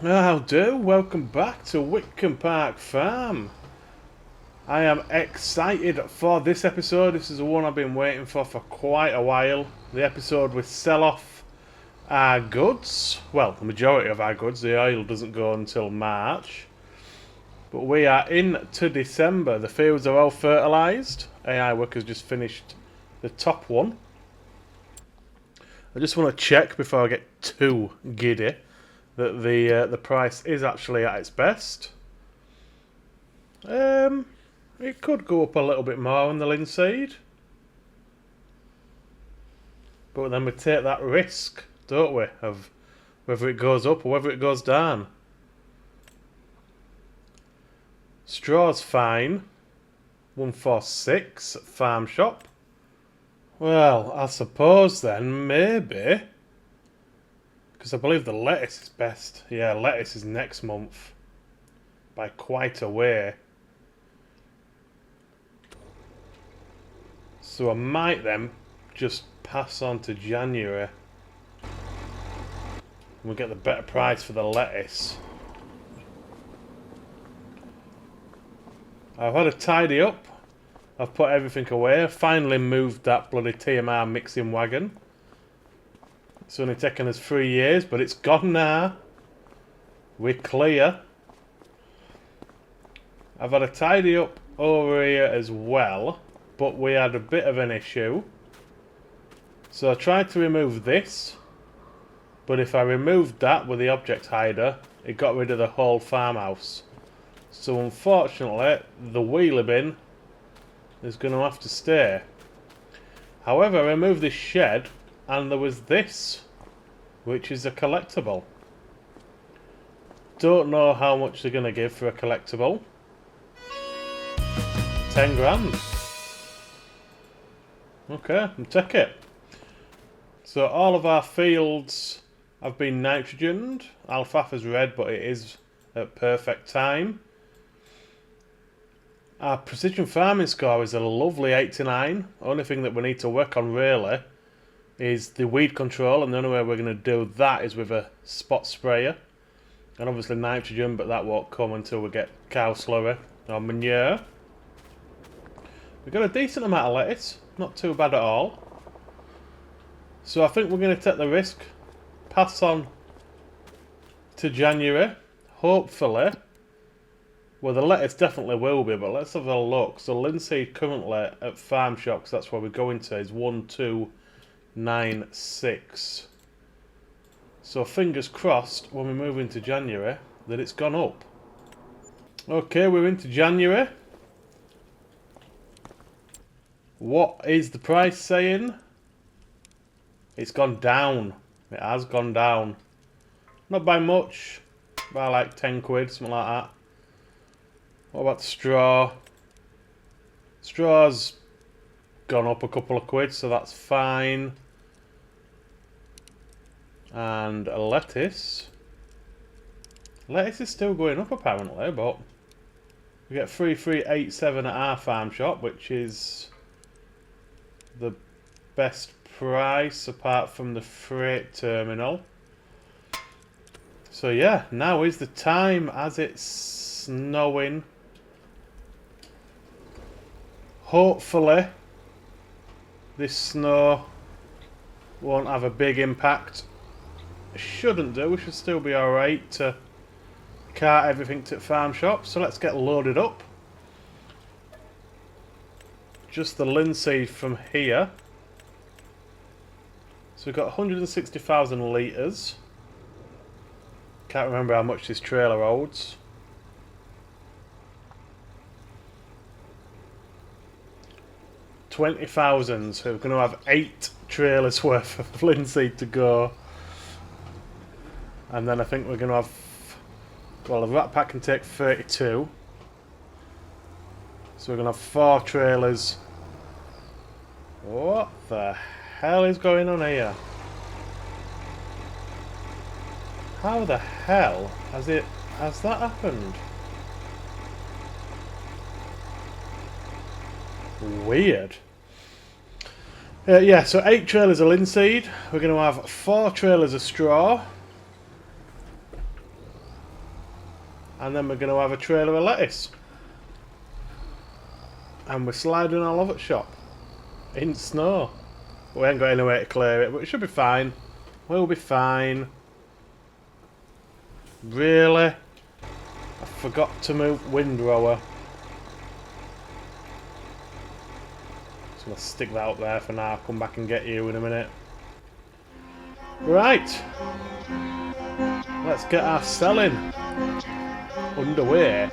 How do? Welcome back to Witcombe Park Farm. I am excited for this episode. This is the one I've been waiting for quite a while. The episode we sell off our goods. Well, the majority of our goods. The oil doesn't go until March. But we are into December. The fields are all fertilised. AI workers just finished the top one. I just want to check before I get too giddy that the price is actually at its best. It could go up a little bit more on the linseed, but then we take that risk, don't we, of whether it goes up or whether it goes down. Straw's fine. 146 farm shop. Well, I suppose then maybe, because I believe the lettuce is best. Yeah, lettuce is next month by quite a way. So I might then just pass on to January. We'll get the better price for the lettuce. I've had a tidy up. I've put everything away. I've finally moved that bloody TMR mixing wagon. It's only taken us 3 years, but it's gone now. We're clear. I've had a tidy up over here as well, but we had a bit of an issue. So I tried to remove this, but if I removed that with the object hider, it got rid of the whole farmhouse. So unfortunately, the wheelie bin is going to have to stay. However, I removed this shed, and there was this, which is a collectible. Don't know how much they're going to give for a collectible. 10 grand. Okay, I'll take it. So all of our fields have been nitrogened. Alfalfa's red, but it is at perfect time. Our precision farming score is a lovely 89. Only thing that we need to work on really is the weed control, and the only way we're going to do that is with a spot sprayer. And obviously nitrogen, but that won't come until we get cow slurry or manure. We've got a decent amount of lettuce, not too bad at all. So I think we're going to take the risk, pass on to January, hopefully. Well, the lettuce definitely will be, but let's have a look. So linseed currently at farm shops, that's where we're going to, is 1296. So fingers crossed when we move into January that it's gone up. Okay, we're into January. What is the price saying? It's gone down. It has gone down. Not by much. By like 10 quid, something like that. What about straw? Straw's gone up a couple of quid, so that's fine. And lettuce. Lettuce is still going up apparently, but we get 3387 at our farm shop, which is the best price apart from the freight terminal. So yeah, now is the time as it's snowing. Hopefully this snow won't have a big impact. It shouldn't do, we should still be alright to cart everything to the farm shop. So let's get loaded up. Just the linseed from here. So we've got 160,000 litres. Can't remember how much this trailer holds. $20,000, so we're going to have 8 trailers worth of linseed to go. And then I think we're going to have, well, the rat pack can take 32. So we're going to have 4 trailers. What the hell is going on here? How the hell has that happened? Weird. Yeah, so 8 trailers of linseed. We're going to have 4 trailers of straw. And then we're going to have a trailer of lettuce. And we're sliding all over the shop. In snow. We ain't got any way to clear it, but it should be fine. We'll be fine. Really? I forgot to move windrower. So I'll stick that up there for now. I'll come back and get you in a minute. Right. Let's get our selling underway.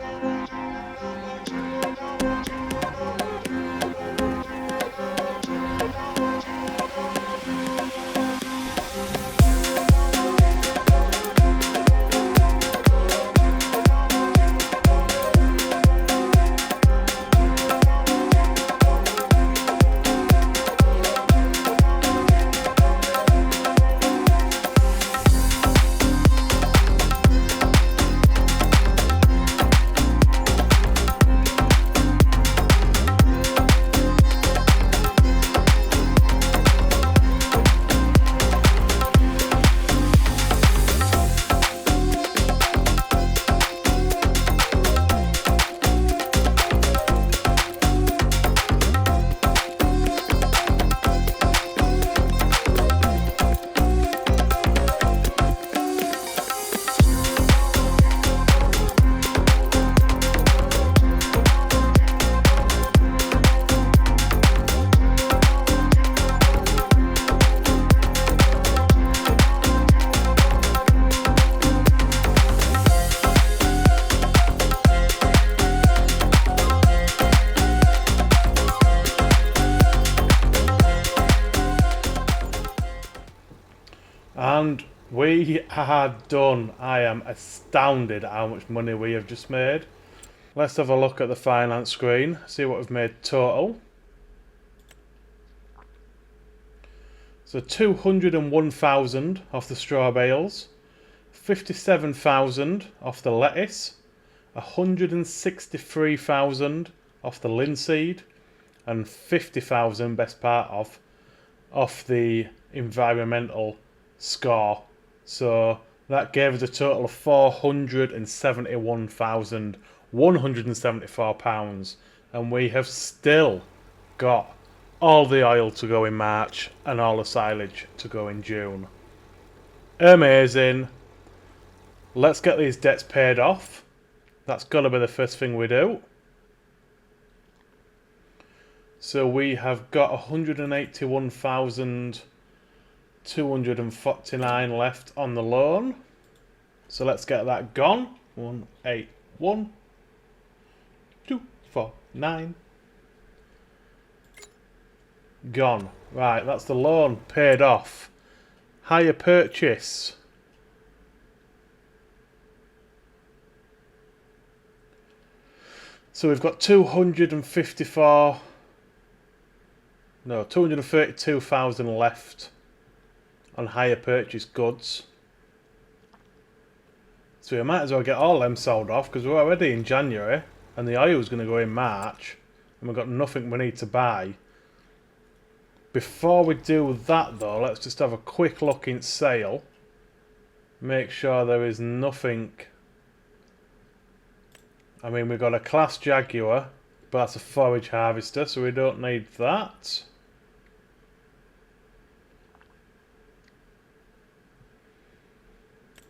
And we are done. I am astounded at how much money we have just made. Let's have a look at the finance screen, see what we've made total. So 201,000 off the straw bales, 57,000 off the lettuce, 163,000 off the linseed, and 50,000, best part of, off the environmental score. So that gave us a total of £471,174, and we have still got all the oil to go in March and all the silage to go in June. Amazing. Let's get these debts paid off. That's got to be the first thing we do. So we have got 181,249 left on the loan. So let's get that gone. 181,249. Gone. Right, that's the loan paid off. Hire purchase. So we've got 232,000 left on hire purchase goods. So we might as well get all them sold off because we're already in January and the oil's going to go in March and we've got nothing we need to buy. Before we do that though, let's just have a quick look in sale. Make sure there is nothing. I mean, we've got a Class Jaguar, but that's a forage harvester, so we don't need that.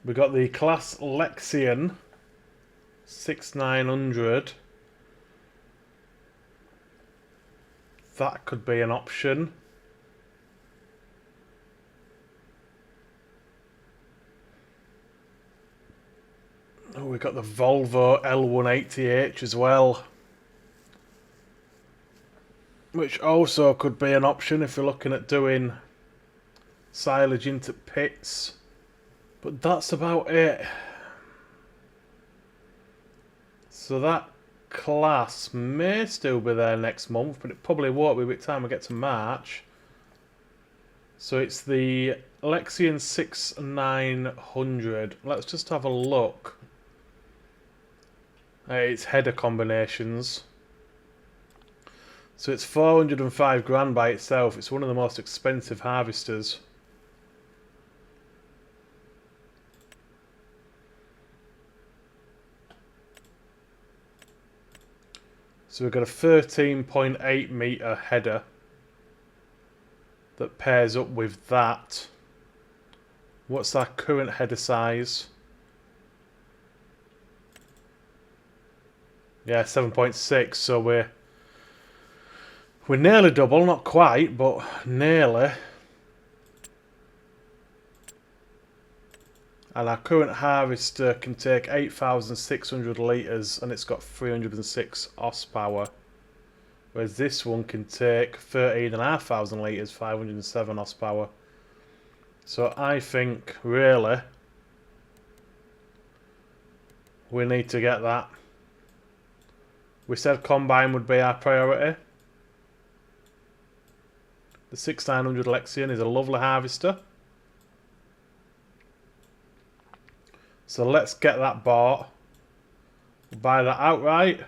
We've got the Class Lexion 6900. That could be an option. Oh, we've got the Volvo L180H as well, which also could be an option if you're looking at doing silage into pits. But that's about it. So that class may still be there next month, but it probably won't be by the time we get to March. So it's the Lexion 6900. Let's just have a look. It's header combinations. So it's 405 grand by itself. It's one of the most expensive harvesters. So we've got a 13.8 metre header that pairs up with that. What's our current header size? Yeah, 7.6, so we're nearly double, not quite, but nearly. And our current harvester can take 8,600 litres and it's got 306 horsepower. Whereas this one can take 13,500 litres, 507 horsepower. So I think, really, we need to get that. We said combine would be our priority. The 6900 Lexion is a lovely harvester. So let's get that bought. Buy that outright.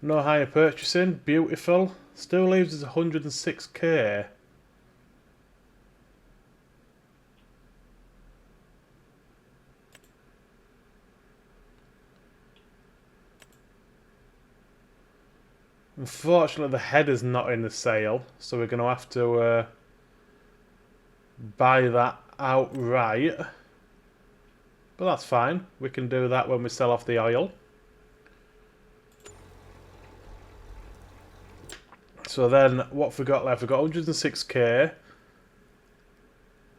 No higher purchasing. Beautiful. Still leaves us 106k. Unfortunately, the header's not in the sale, so we're going to have to buy that outright. But that's fine. We can do that when we sell off the oil. So then, what have we got left? We've got 106k.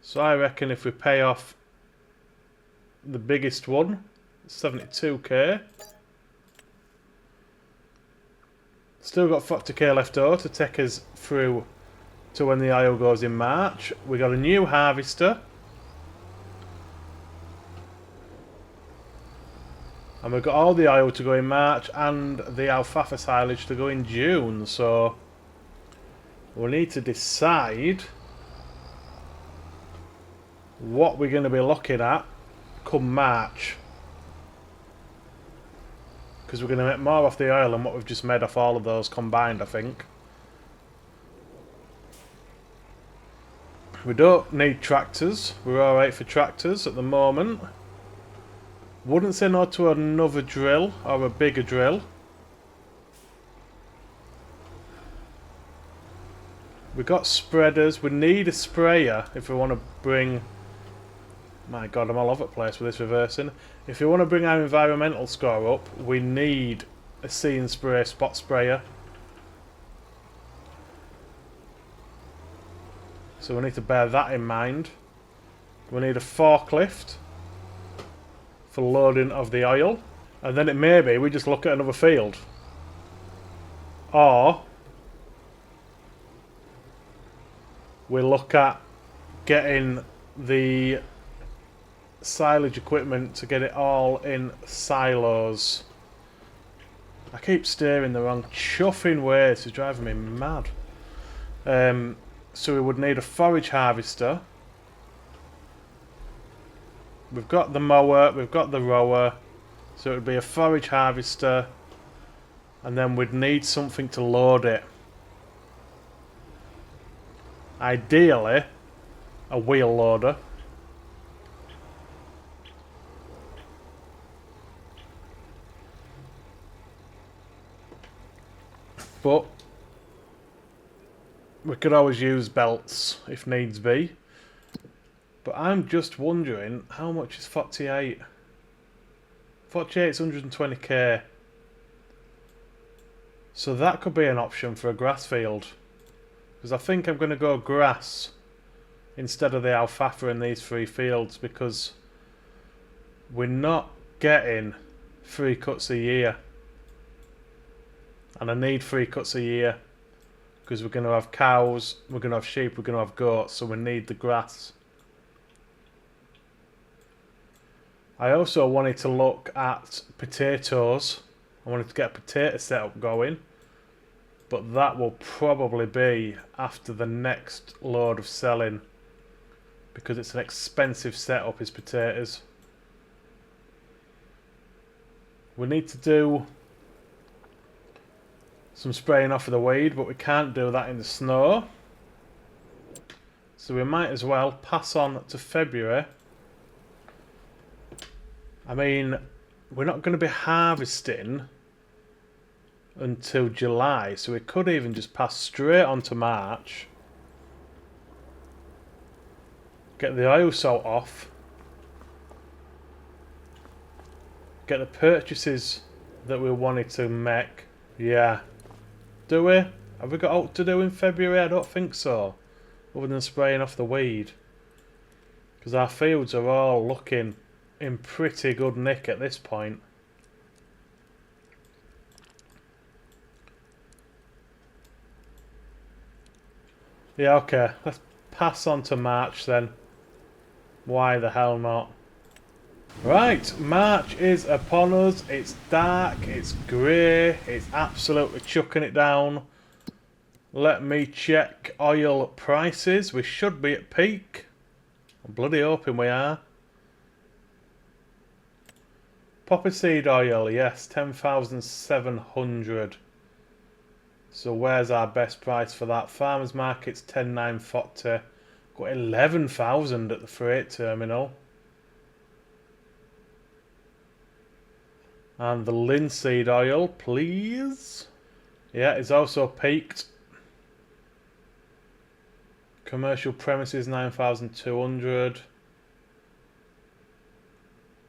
So I reckon if we pay off the biggest one, 72k. Still got 40k left over to take us through to when the oil goes in March. We got a new harvester. And we've got all the oil to go in March and the alfalfa silage to go in June. So we need to decide what we're going to be looking at come March. Because we're going to make more off the oil than what we've just made off all of those combined, I think. We don't need tractors. We're alright for tractors at the moment. Wouldn't say no to another drill or a bigger drill. We've got spreaders. We need a sprayer if we want to bring... My god, I'm all over the place with this reversing. If we want to bring our environmental score up, we need a see and spray spot sprayer. So we need to bear that in mind. We need a forklift for loading of the oil. And then it may be we just look at another field. Or we look at getting the silage equipment to get it all in silos. I keep steering the wrong chuffing way. This is driving me mad. So we would need a forage harvester. We've got the mower, we've got the rower, so it would be a forage harvester, and then we'd need something to load it. Ideally, a wheel loader. But we could always use belts if needs be. But I'm just wondering, how much is 48? 48 is 120k. So that could be an option for a grass field. Because I think I'm going to go grass instead of the alfalfa in these three fields, because we're not getting 3 cuts a year. And I need 3 cuts a year because we're going to have cows, we're going to have sheep, we're going to have goats, so we need the grass. I also wanted to look at potatoes. I wanted to get a potato setup going, but that will probably be after the next load of selling, because it's an expensive setup, is potatoes. We need to do some spraying off of the weed, but we can't do that in the snow. So we might as well pass on to February. I mean, we're not going to be harvesting until July, so we could even just pass straight on to March. Get the oil salt off. Get the purchases that we wanted to make. Yeah. Do we? Have we got out to do in February? I don't think so. Other than spraying off the weed. Because our fields are all looking in pretty good nick at this point. Yeah, okay. Let's pass on to March then. Why the hell not? Right, March is upon us. It's dark, it's grey, it's absolutely chucking it down. Let me check oil prices. We should be at peak. I'm bloody hoping we are. Poppy seed oil, yes, 10,700. So where's our best price for that? Farmers market's 10,940. Got 11,000 at the freight terminal. And the linseed oil, please. Yeah, it's also peaked. Commercial premises 9,200.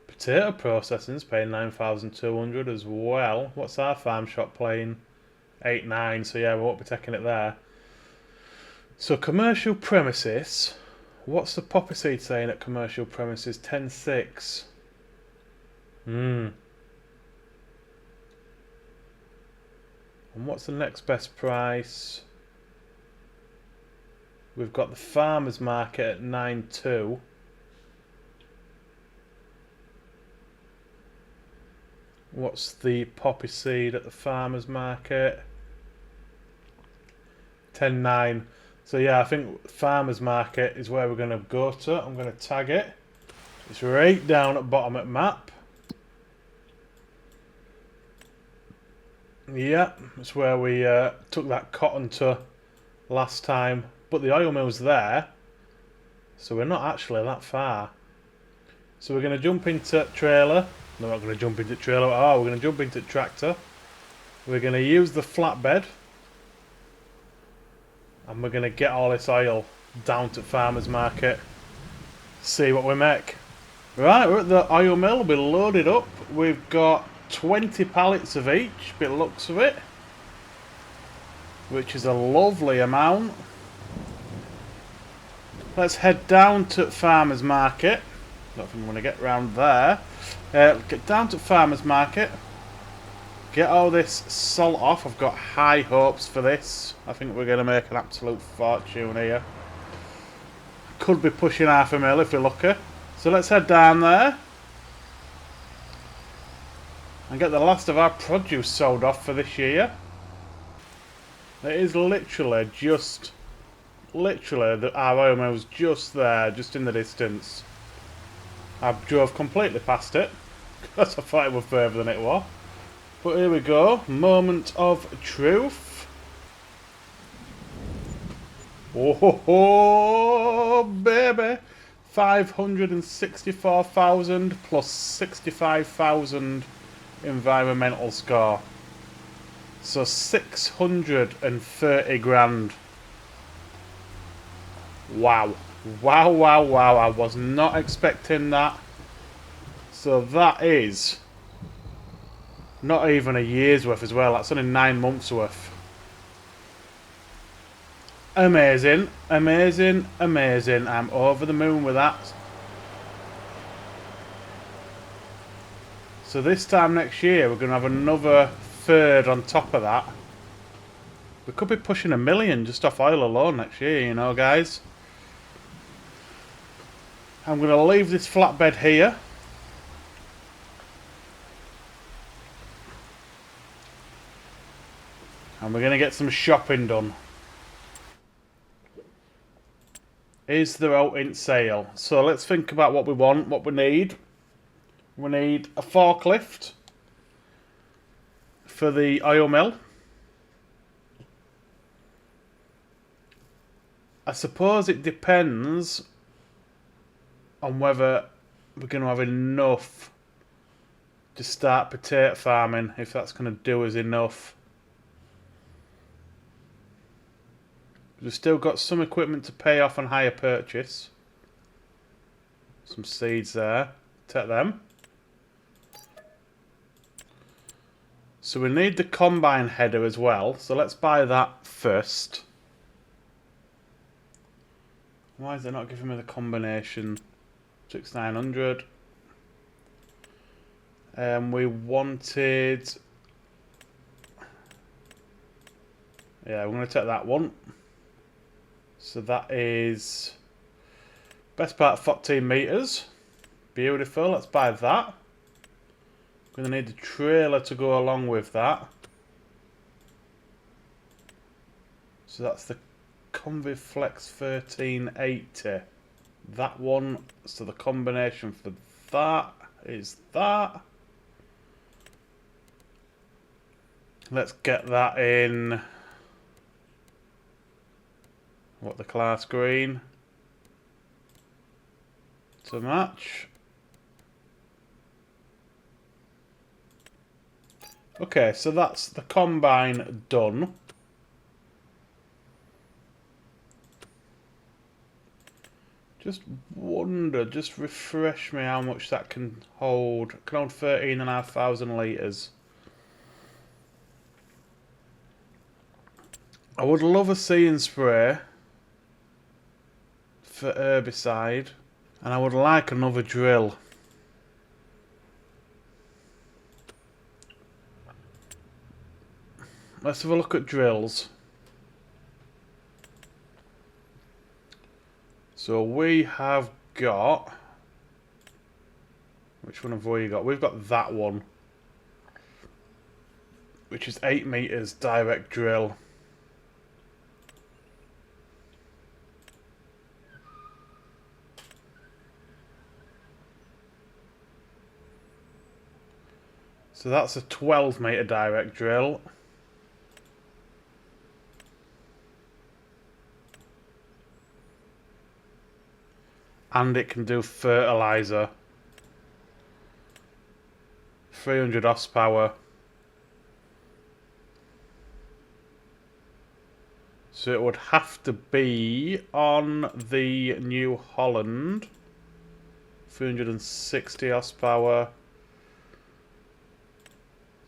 Potato processing's paying 9,200 as well. What's our farm shop playing? 8,900, so yeah, we won't be taking it there. So commercial premises, what's the poppy seed saying at commercial premises? 10,600. And what's the next best price? We've got the farmers market at 9,200. What's the poppy seed at the farmers market? 10,900. So yeah, I think farmers market is where we're going to go to. I'm going to tag it. It's right down at bottom at map. Yeah, it's where we took that cotton to last time. But the oil mill's there. So we're not actually that far. So we're going to jump into trailer. No, we're not going to jump into trailer at all. We're going to jump into tractor. We're going to use the flatbed. And we're going to get all this oil down to farmers market. See what we make. Right, we're at the oil mill. We're loaded up. We've got 20 pallets of each, bit looks of it. Which is a lovely amount. Let's head down to farmers market. Don't think I'm going to get round there. Get down to farmers market. Get all this salt off. I've got high hopes for this. I think we're going to make an absolute fortune here. Could be pushing $500,000 if we're lucky. So let's head down there. And get the last of our produce sold off for this year. It is literally just... our oil mill's just there, just in the distance. I drove completely past it. Because I thought it was further than it was. But here we go. Moment of truth. Oh, ho, ho, baby. 564,000 plus 65,000 environmental score. So 630 grand. Wow. Wow, wow, wow. I was not expecting that. So that is not even a year's worth as well. That's only 9 months worth. Amazing, amazing, amazing. I'm over the moon with that. So this time next year we're going to have another third on top of that. We could be pushing $1 million just off oil alone next year, you know, guys. I'm going to leave this flatbed here. And we're going to get some shopping done. Is there out in sale? So let's think about what we want, what we need. We need a forklift for the oil mill. I suppose it depends on whether we're going to have enough to start potato farming, if that's going to do us enough. We've still got some equipment to pay off and hire purchase. Some seeds there. Take them. So we need the combine header as well. So let's buy that first. Why is it not giving me the combination? 6900. We wanted... Yeah, we're going to take that one. So that is... Best part 14 metres. Beautiful, let's buy that. We're going to need the trailer to go along with that. So that's the Conviv Flex 1380. That one, so the combination for that is that. Let's get that in. What, the class green? To match. Okay, so that's the combine done. Just wonder, just refresh me how much that can hold. It can hold 13,500 litres. I would love a See and Spray for herbicide. And I would like another drill. Let's have a look at drills. So we have got... Which one have we got? We've got that one. Which is 8 metres direct drill. So that's a 12 metre direct drill. And it can do fertiliser. 300 horsepower. So it would have to be on the New Holland. 360 horsepower.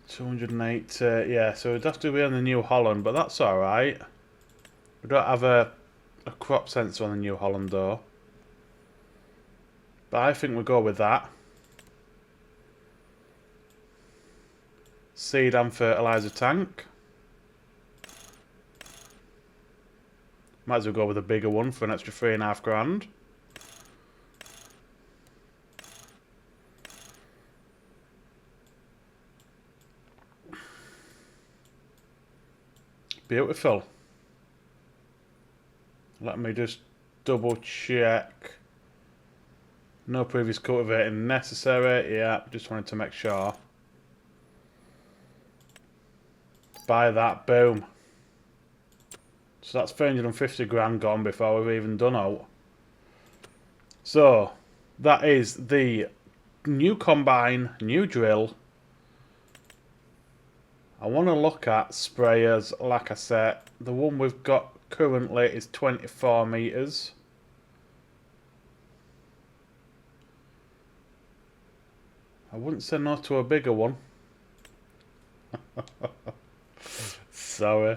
280, yeah, so it'd have to be on the New Holland, but that's alright. We don't have a crop sensor on the New Holland though. But I think we'll go with that. Seed and fertiliser tank. Might as well go with a bigger one for an extra 3.5 grand. Beautiful. Let me just double check. No previous cultivating necessary. Yeah, just wanted to make sure. Buy that, boom. So that's 350 grand gone before we've even done out. So, that is the new combine, new drill. I want to look at sprayers, like I said. The one we've got currently is 24 metres. I wouldn't say no to a bigger one. Sorry.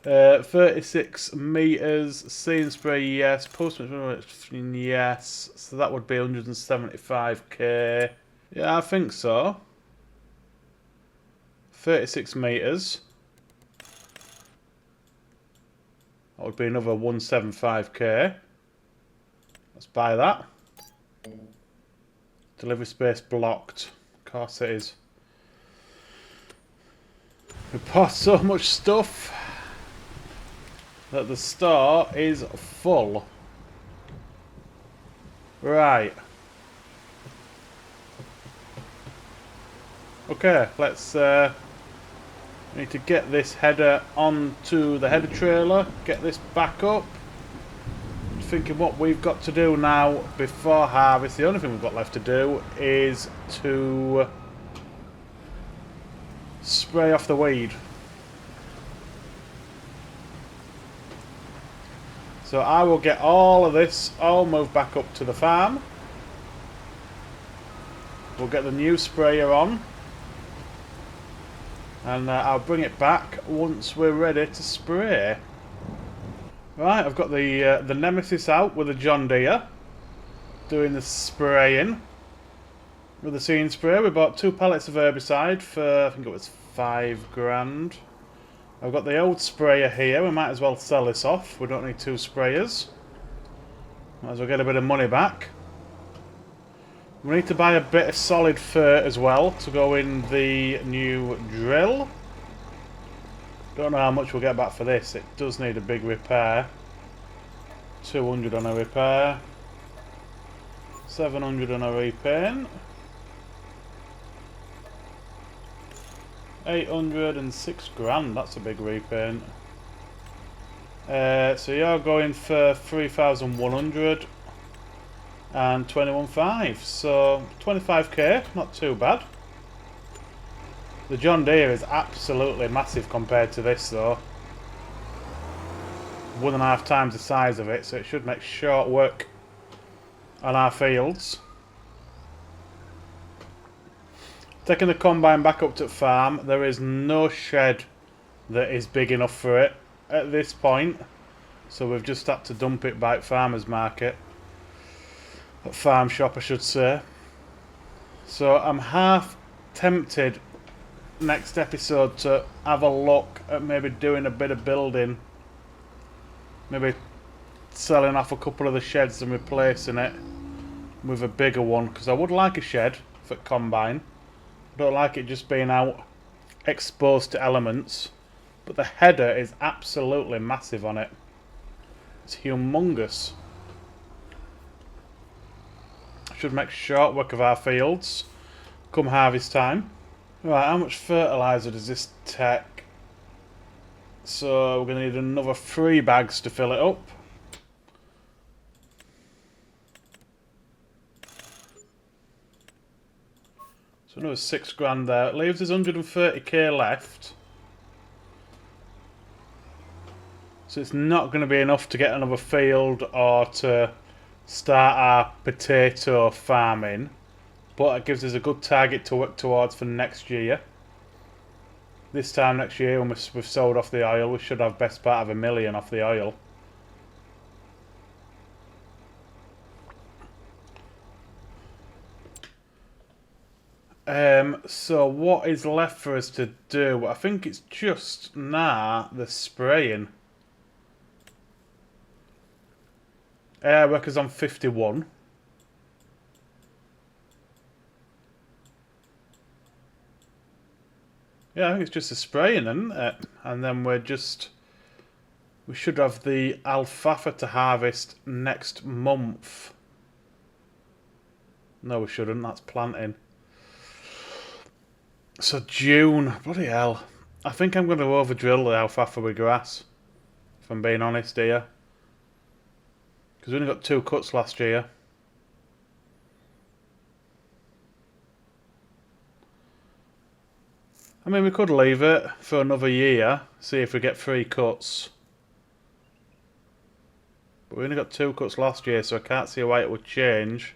36 metres, See and Spray, yes. Postman, yes. So that would be 175k. Yeah, I think so. 36 metres. That would be another 175k. Let's buy that. Delivery space blocked. Of course it is. We bought so much stuff that the store is full. Right. Okay, let's need to get this header onto the header trailer, get this back up. Thinking what we've got to do now before harvest, the only thing we've got left to do is to spray off the weed. So I will get all of this all moved back up to the farm. We'll get the new sprayer on. And I'll bring it back once we're ready to spray. Right, I've got the Nemesis out with the John Deere. Doing the spraying. With the seed sprayer, we bought 2 pallets of herbicide for, I think it was £5 grand. I've got the old sprayer here, we might as well sell this off. We don't need 2 sprayers. Might as well get a bit of money back. We need to buy a bit of solid fur as well to go in the new drill. Don't know how much we'll get back for this. It does need a big repair. 200 on a repair. 700 on a repaint. 806 grand, that's a big repaint. So you're going for 3,100 and 21.5, so 25k, not too bad. The John Deere is absolutely massive compared to this though. 1.5 times the size of it, so it should make short work on our fields. Taking the combine back up to the farm, there is no shed that is big enough for it at this point, so we've just had to dump it back at farmer's market, at farm shop I should say. So I'm half tempted next episode to have a look at maybe doing a bit of building, maybe selling off a couple of the sheds and replacing it with a bigger one, because I would like a shed for combine. I don't like it just being out exposed to elements, but the header is absolutely massive on it. It's humongous. Should make short work of our fields come harvest time. Right, how much fertiliser does this take? So we're going to need another 3 bags to fill it up. So another 6 grand there. It leaves us 130k left. So it's not going to be enough to get another field or to start our potato farming. But it gives us a good target to work towards for next year. This time next year when we've sold off the oil, we should have best part of £1 million off the oil. So what is left for us to do? I think it's just now the spraying. Air workers on 51. Yeah, I think it's just the spraying, isn't it? And then we should have the alfalfa to harvest next month. No, we shouldn't. That's planting. So June, bloody hell. I think I'm going to over-drill the alfalfa with grass, if I'm being honest here. Because we only got 2 cuts last year. I mean, we could leave it for another year, see if we get 3 cuts. But we only got 2 cuts last year, so I can't see why it would change.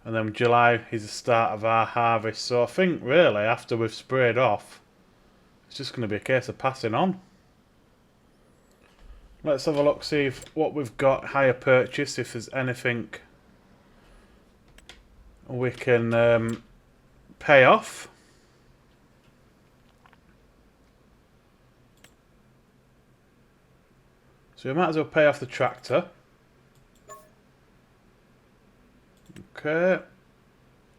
And then July is the start of our harvest. So I think really after we've sprayed off, it's just going to be a case of passing on. Let's have a look, see if what we've got hire purchase, if there's anything we can pay off. So we might as well pay off the tractor. Okay,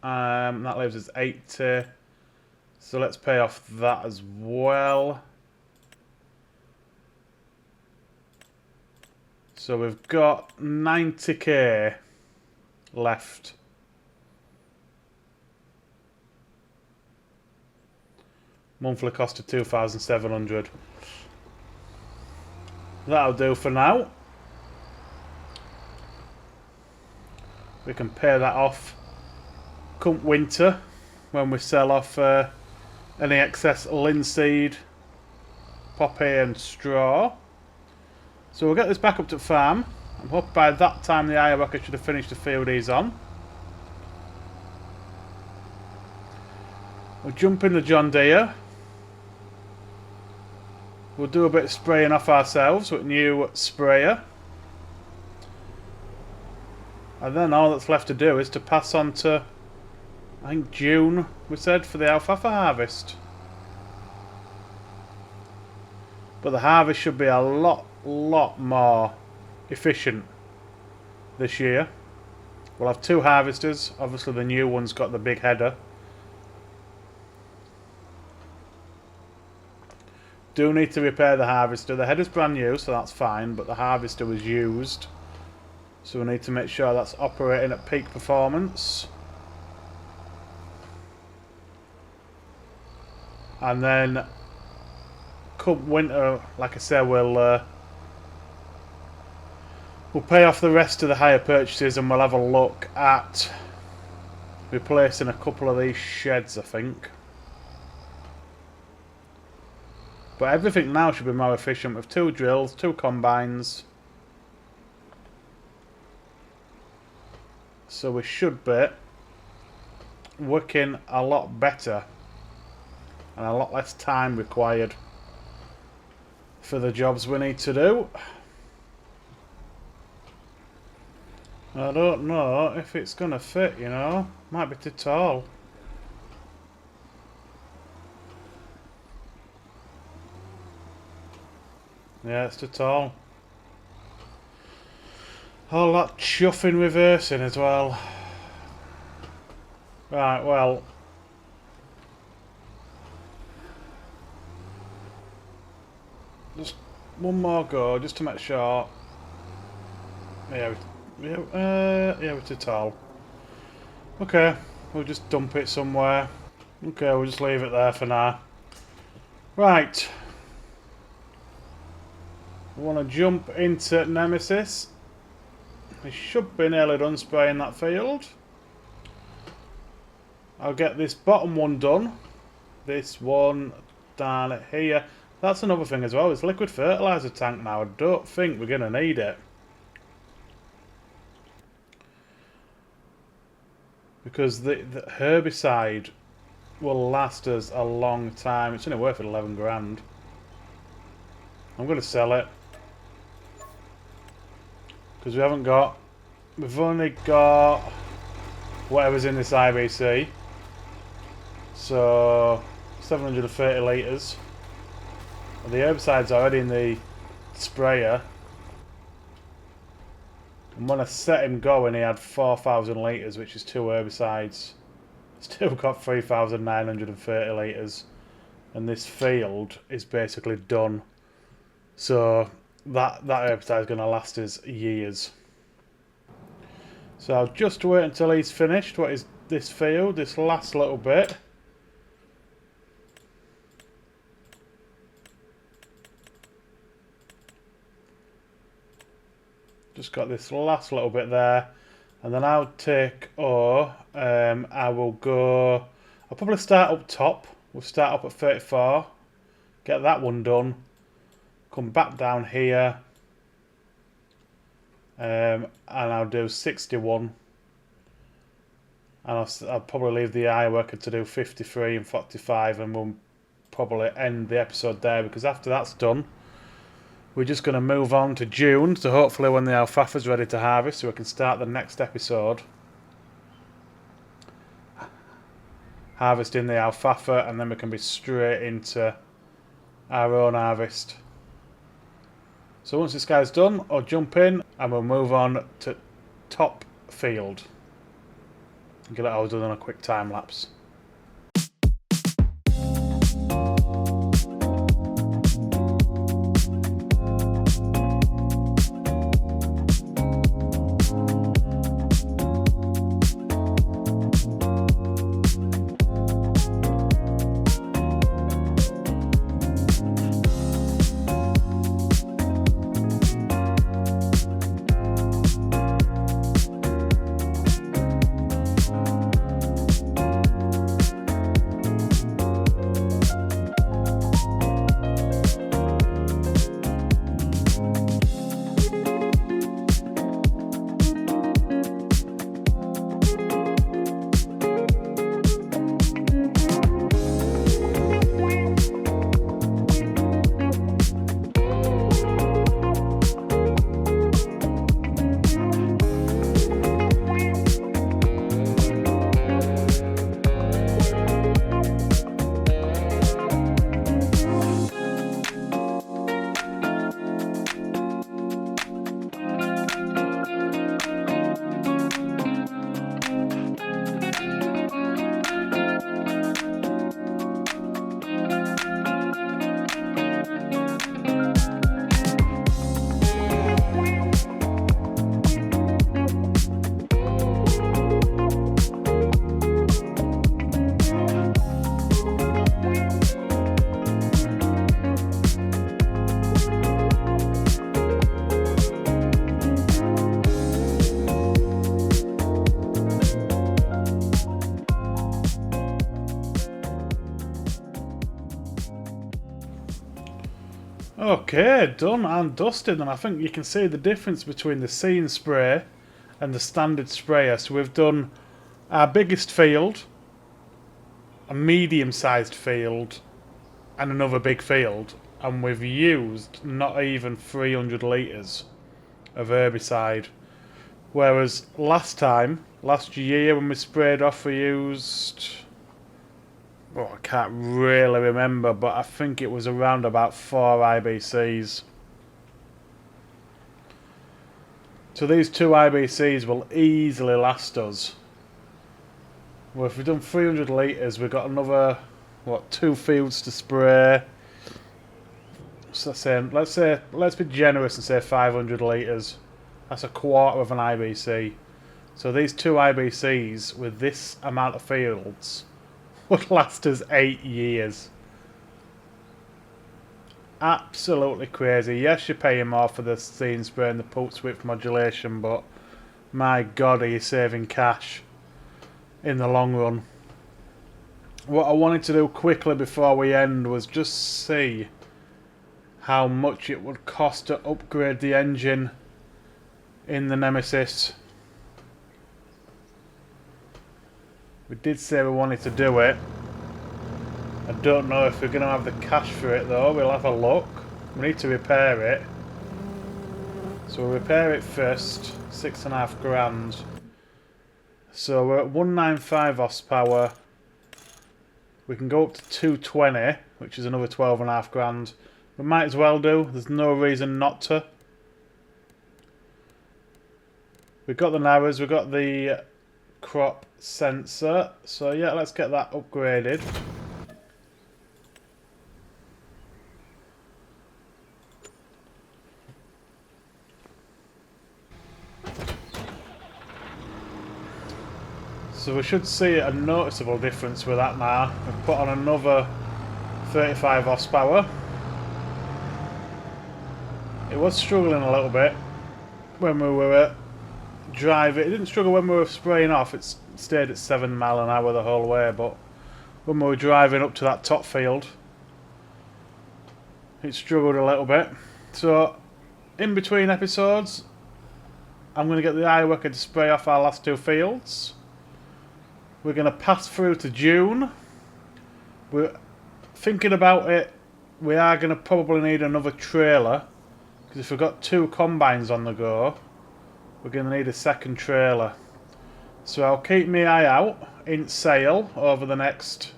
that leaves us 80, so let's pay off that as well. So we've got 90k left. Monthly cost of 2,700. That'll do for now. We can pay that off come winter when we sell off any excess linseed poppy and straw. So we'll get this back up to the farm. I'm hoping by that time the hire worker should have finished the field he's on. We'll jump in the John Deere. We'll do a bit of spraying off ourselves with a new sprayer. And then all that's left to do is to pass on to, I think June, we said, for the alfalfa harvest. But the harvest should be a lot more efficient this year. We'll have 2 harvesters. Obviously the new one's got the big header. Do need to repair the harvester. The header's brand new, so that's fine, but the harvester was used. So we need to make sure that's operating at peak performance. And then come winter, like I said, we'll pay off the rest of the hire purchases and we'll have a look at replacing a couple of these sheds, I think. But everything now should be more efficient with 2 drills, 2 combines. So we should be working a lot better and a lot less time required for the jobs we need to do. I don't know if it's going to fit, you know. Might be too tall. Yeah, it's too tall. All that chuffing reversing as well. Right, well. Just one more go, just to make sure. Yeah, we're too tall. Okay, we'll just dump it somewhere. Okay, we'll just leave it there for now. Right. We want to jump into Nemesis. We should be nearly done spraying that field. I'll get this bottom one done. This one down here. That's another thing as well. It's liquid fertilizer tank now. I don't think we're going to need it. Because the herbicide will last us a long time. It's only worth 11 grand. I'm going to sell it. Because we've only got whatever's in this IBC. So 730 litres. The herbicide's already in the sprayer. And when I set him going, he had 4,000 litres, which is 2 herbicides. Still got 3,930 litres. And this field is basically done. So that herbicide is going to last us years. So I'll just wait until he's finished. What is this field? This last little bit. Just got this last little bit there. And then I'll take, I will go, I'll probably start up top. We'll start up at 34. Get that one done. Come back down here. And I'll do 61. And I'll probably leave the eye worker to do 53 and 45. And we'll probably end the episode there. Because after that's done, we're just going to move on to June. So hopefully when the alfalfa's ready to harvest, so we can start the next episode. Harvesting the alfalfa, and then we can be straight into our own harvest. So once this guy's done, I'll jump in and we'll move on to top field. Get it all done on a quick time lapse. Okay, done and dusted, and I think you can see the difference between the scene spray and the standard sprayer. So we've done our biggest field, a medium-sized field, and another big field, and we've used not even 300 litres of herbicide. Whereas last year when we sprayed off, we used... well, I can't really remember, but I think it was around about 4 IBCs. So these 2 IBCs will easily last us. Well, if we've done 300 litres, we've got another, what, 2 fields to spray. So let's be generous and say 500 litres. That's a quarter of an IBC. So these 2 IBCs with this amount of fields would last us 8 years. Absolutely crazy. Yes, you're paying more for the scene spray and the pulse width modulation, but my god, are you saving cash in the long run. What I wanted to do quickly before we end was just see how much it would cost to upgrade the engine in the Nemesis. We did say we wanted to do it. I don't know if we're going to have the cash for it though. We'll have a look. We need to repair it. So we'll repair it first. 6.5 grand. So we're at 195 horsepower. We can go up to 220, which is another 12.5 grand. We might as well do. There's no reason not to. We've got the narrows. We've got the crop sensor. So yeah, let's get that upgraded. So we should see a noticeable difference with that now. We've put on another 35 horsepower. It was struggling a little bit when we were driving. It didn't struggle when we were spraying off. It stayed at 7 mile an hour the whole way, but when we were driving up to that top field, it struggled a little bit. So in between episodes, I'm going to get the iWorker to spray off our last 2 fields. We're going to pass through to June. We're thinking about it. We are going to probably need another trailer, because if we've got 2 combines on the go, we're going to need a second trailer. So I'll keep my eye out in sale over the next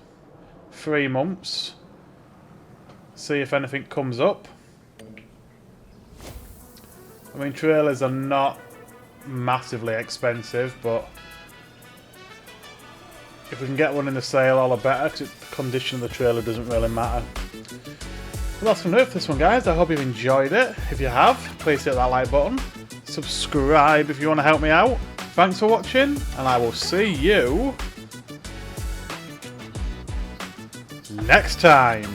3 months. See if anything comes up. I mean, trailers are not massively expensive, but if we can get one in the sale, all the better, because the condition of the trailer doesn't really matter. Well, that's going to do it for this one, guys. I hope you've enjoyed it. If you have, please hit that like button. Subscribe if you want to help me out. Thanks for watching, and I will see you next time.